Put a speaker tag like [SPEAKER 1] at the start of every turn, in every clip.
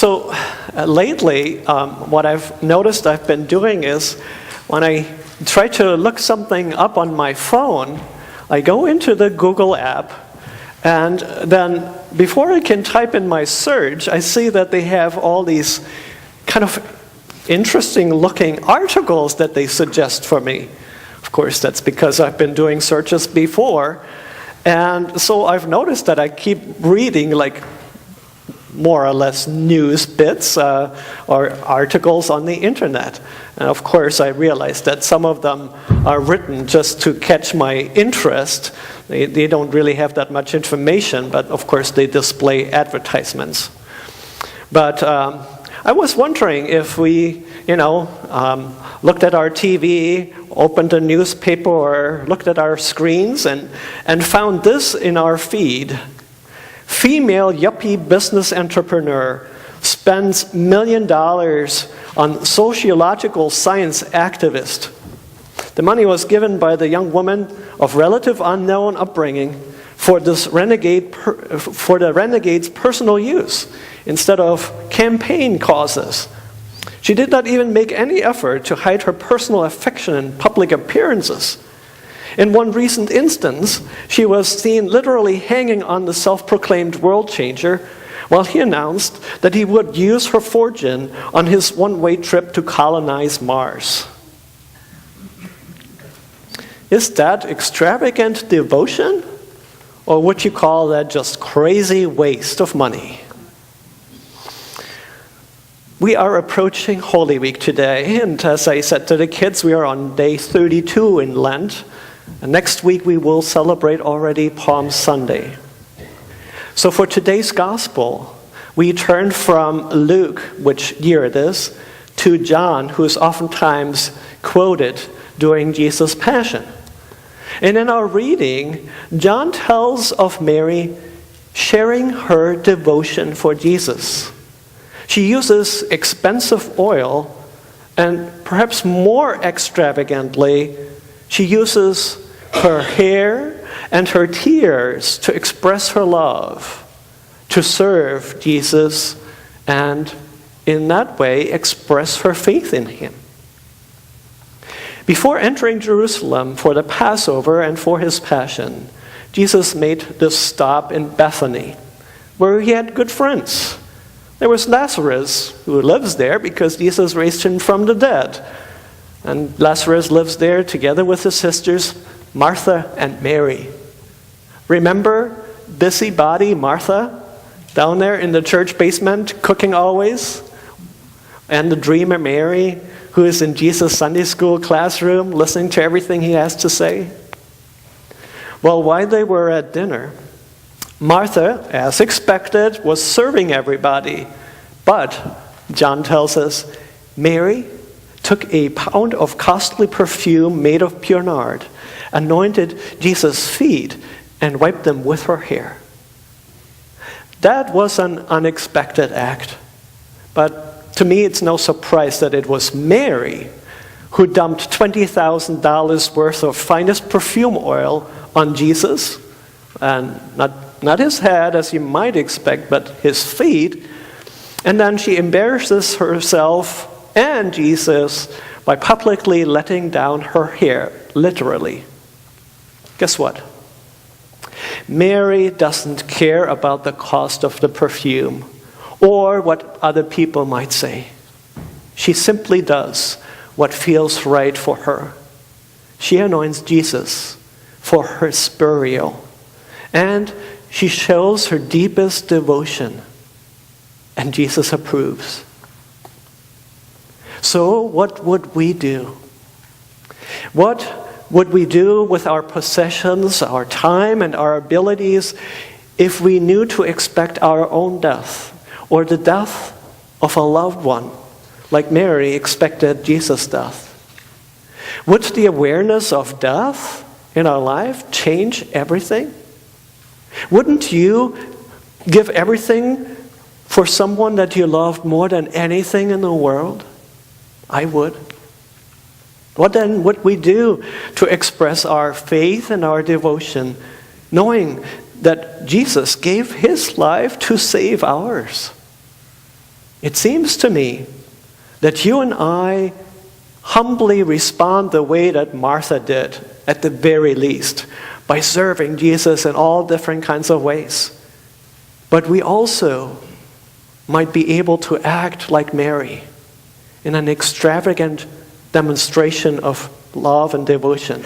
[SPEAKER 1] So lately, what I've noticed I've been doing is when I try to look something up on my phone, I go into the Google app, and then before I can type in my search, I see that they have all these kind of interesting looking articles that they suggest for me. Of course, that's because I've been doing searches before. And so I've noticed that I keep reading like more or less news bits or articles on the internet. And of course, I realize that some of them are written just to catch my interest. They don't really have that much information, but of course they display advertisements. But I was wondering if we, looked at our TV, opened a newspaper, or looked at our screens and found this in our feed. Female yuppie business entrepreneur spends $1 million on sociological science activist. The money was given by the young woman of relative unknown upbringing for the renegade's personal use instead of campaign causes. She did not even make any effort to hide her personal affection in public appearances. In one recent instance, she was seen literally hanging on the self-proclaimed world changer while he announced that he would use her fortune on his one-way trip to colonize Mars. Is that extravagant devotion? Or would you call that just crazy waste of money? We are approaching Holy Week today, and as I said to the kids, we are on day 32 in Lent. And next week we will celebrate already Palm Sunday. So for today's gospel, we turn from Luke, which year it is, to John, who is oftentimes quoted during Jesus' Passion. And in our reading, John tells of Mary sharing her devotion for Jesus. She uses expensive oil, and perhaps more extravagantly, she uses her hair and her tears to express her love, to serve Jesus, and in that way express her faith in him. Before entering Jerusalem for the Passover and for his Passion, Jesus made this stop in Bethany, where he had good friends. There was Lazarus, who lives there because Jesus raised him from the dead. And Lazarus lives there together with his sisters, Martha and Mary. Remember busybody Martha down there in the church basement, cooking always? And the dreamer Mary, who is in Jesus' Sunday school classroom, listening to everything he has to say? Well, while they were at dinner, Martha, as expected, was serving everybody. But, John tells us, Mary took a pound of costly perfume made of pure nard, anointed Jesus' feet, and wiped them with her hair. That was an unexpected act. But to me, it's no surprise that it was Mary who dumped $20,000 worth of finest perfume oil on Jesus, and not his head, as you might expect, but his feet. And then she embarrasses herself and Jesus by publicly letting down her hair, literally. Guess what? Mary doesn't care about the cost of the perfume or what other people might say. She simply does what feels right for her. She anoints Jesus for her burial, and she shows her deepest devotion, and Jesus approves. So what would we do? What would we do with our possessions, our time, and our abilities if we knew to expect our own death or the death of a loved one, like Mary expected Jesus' death? Would the awareness of death in our life change everything? Wouldn't you give everything for someone that you loved more than anything in the world? I would. What then would we do to express our faith and our devotion, knowing that Jesus gave his life to save ours? It seems to me that you and I humbly respond the way that Martha did, at the very least, by serving Jesus in all different kinds of ways. But we also might be able to act like Mary in an extravagant demonstration of love and devotion.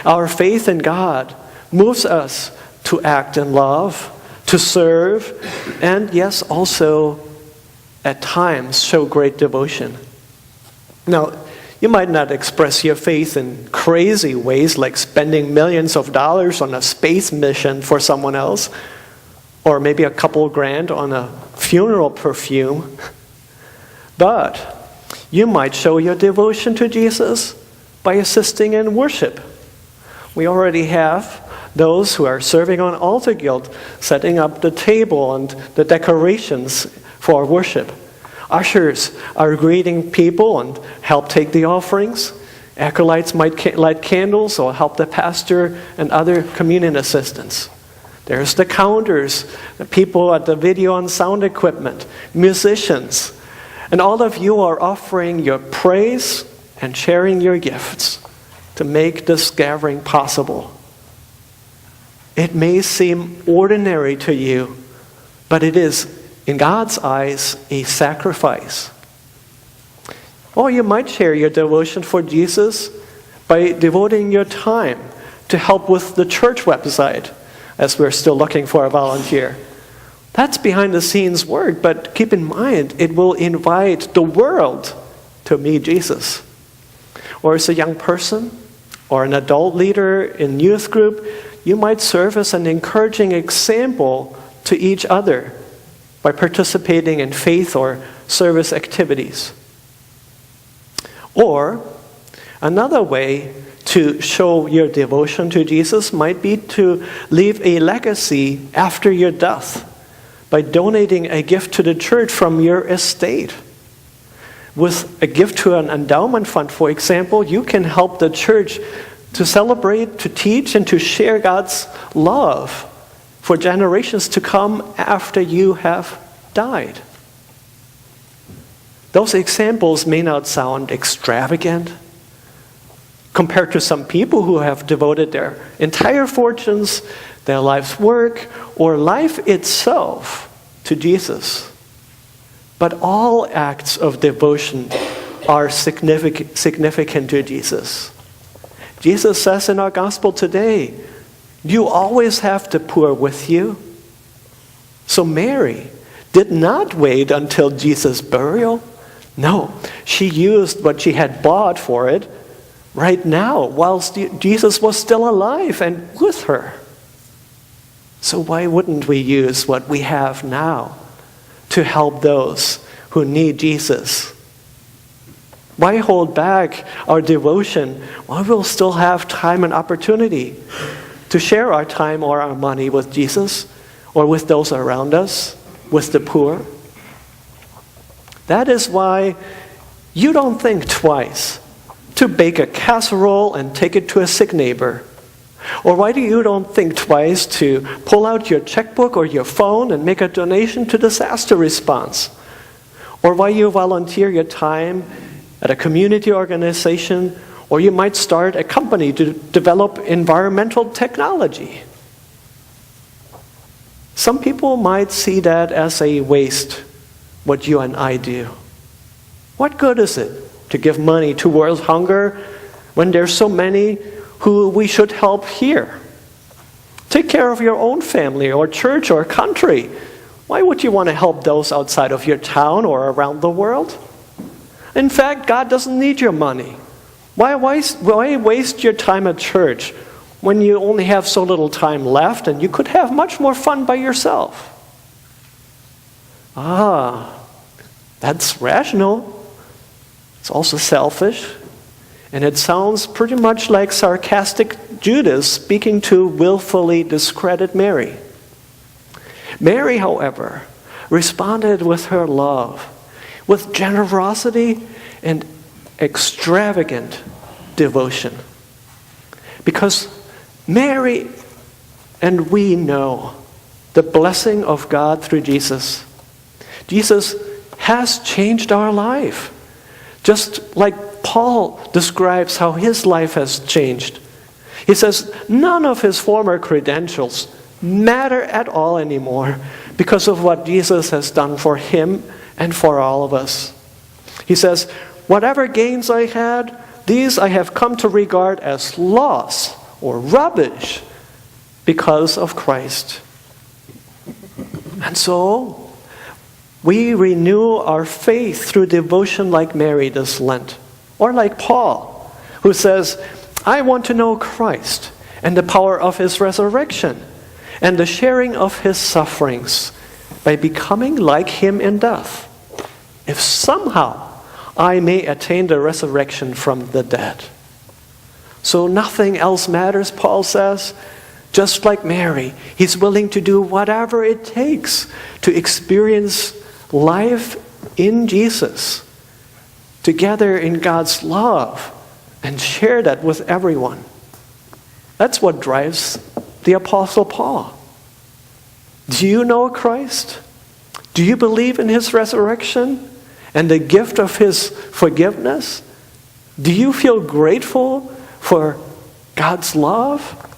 [SPEAKER 1] Our faith in God moves us to act in love, to serve, and yes, also at times show great devotion. Now, you might not express your faith in crazy ways like spending millions of dollars on a space mission for someone else, or maybe a couple grand on a funeral perfume. But you might show your devotion to Jesus by assisting in worship. We already have those who are serving on altar guild, setting up the table and the decorations for worship. Ushers are greeting people and help take the offerings. Acolytes might light candles or help the pastor and other communion assistants. There's the counters, the people at the video and sound equipment, musicians. And all of you are offering your praise and sharing your gifts to make this gathering possible. It may seem ordinary to you, but it is, in God's eyes, a sacrifice. Or you might share your devotion for Jesus by devoting your time to help with the church website, as we're still looking for a volunteer. That's behind the scenes work, but keep in mind, it will invite the world to meet Jesus. Or as a young person, or an adult leader in youth group, you might serve as an encouraging example to each other by participating in faith or service activities. Or another way to show your devotion to Jesus might be to leave a legacy after your death by donating a gift to the church from your estate. With a gift to an endowment fund, for example, you can help the church to celebrate, to teach, and to share God's love for generations to come after you have died. Those examples may not sound extravagant compared to some people who have devoted their entire fortunes, their life's work, or life itself to Jesus. But all acts of devotion are significant to Jesus. Jesus says in our gospel today, you always have the poor with you. So Mary did not wait until Jesus' burial. No, she used what she had bought for it right now, whilst Jesus was still alive and with her. So why wouldn't we use what we have now to help those who need Jesus? Why hold back our devotion while we'll still have time and opportunity to share our time or our money with Jesus or with those around us, with the poor? That is why you don't think twice to bake a casserole and take it to a sick neighbor. Or why do you don't think twice to pull out your checkbook or your phone and make a donation to disaster response? Or why you volunteer your time at a community organization, or you might start a company to develop environmental technology? Some people might see that as a waste, what you and I do. What good is it to give money to world hunger when there's so many who we should help here? Take care of your own family or church or country. Why would you want to help those outside of your town or around the world? In fact, God doesn't need your money. Why waste your time at church when you only have so little time left and you could have much more fun by yourself? That's rational. It's also selfish. And it sounds pretty much like sarcastic Judas speaking to willfully discredit Mary. Mary, however, responded with her love, with generosity and extravagant devotion. Because Mary and we know the blessing of God through Jesus. Jesus has changed our life. Just like Paul describes how his life has changed. He says none of his former credentials matter at all anymore because of what Jesus has done for him and for all of us. He says, whatever gains I had, these I have come to regard as loss or rubbish because of Christ. And so, we renew our faith through devotion like Mary this Lent, or like Paul, who says, I want to know Christ and the power of his resurrection and the sharing of his sufferings by becoming like him in death, if somehow I may attain the resurrection from the dead. So nothing else matters, Paul says. Just like Mary, he's willing to do whatever it takes to experience life in Jesus, together in God's love, and share that with everyone. That's what drives the Apostle Paul. Do you know Christ? Do you believe in his resurrection and the gift of his forgiveness? Do you feel grateful for God's love?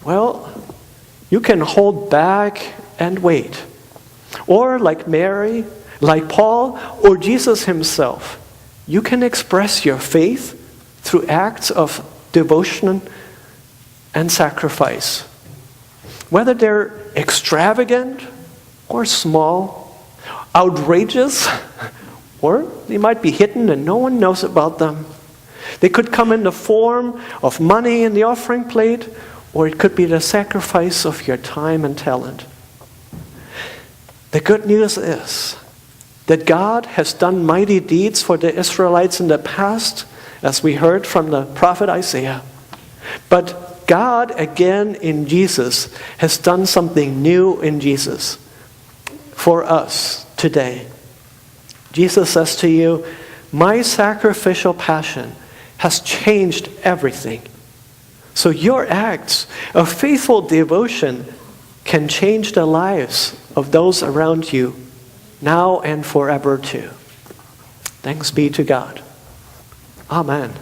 [SPEAKER 1] Well, you can hold back and wait. Or like Mary, like Paul, or Jesus himself, you can express your faith through acts of devotion and sacrifice. Whether they're extravagant or small, outrageous, or they might be hidden and no one knows about them. They could come in the form of money in the offering plate, or it could be the sacrifice of your time and talent. The good news is that God has done mighty deeds for the Israelites in the past, as we heard from the prophet Isaiah. But God, again in Jesus, has done something new in Jesus for us today. Jesus says to you, my sacrificial passion has changed everything. So your acts of faithful devotion can change the lives of those around you now and forever too. Thanks be to God. Amen.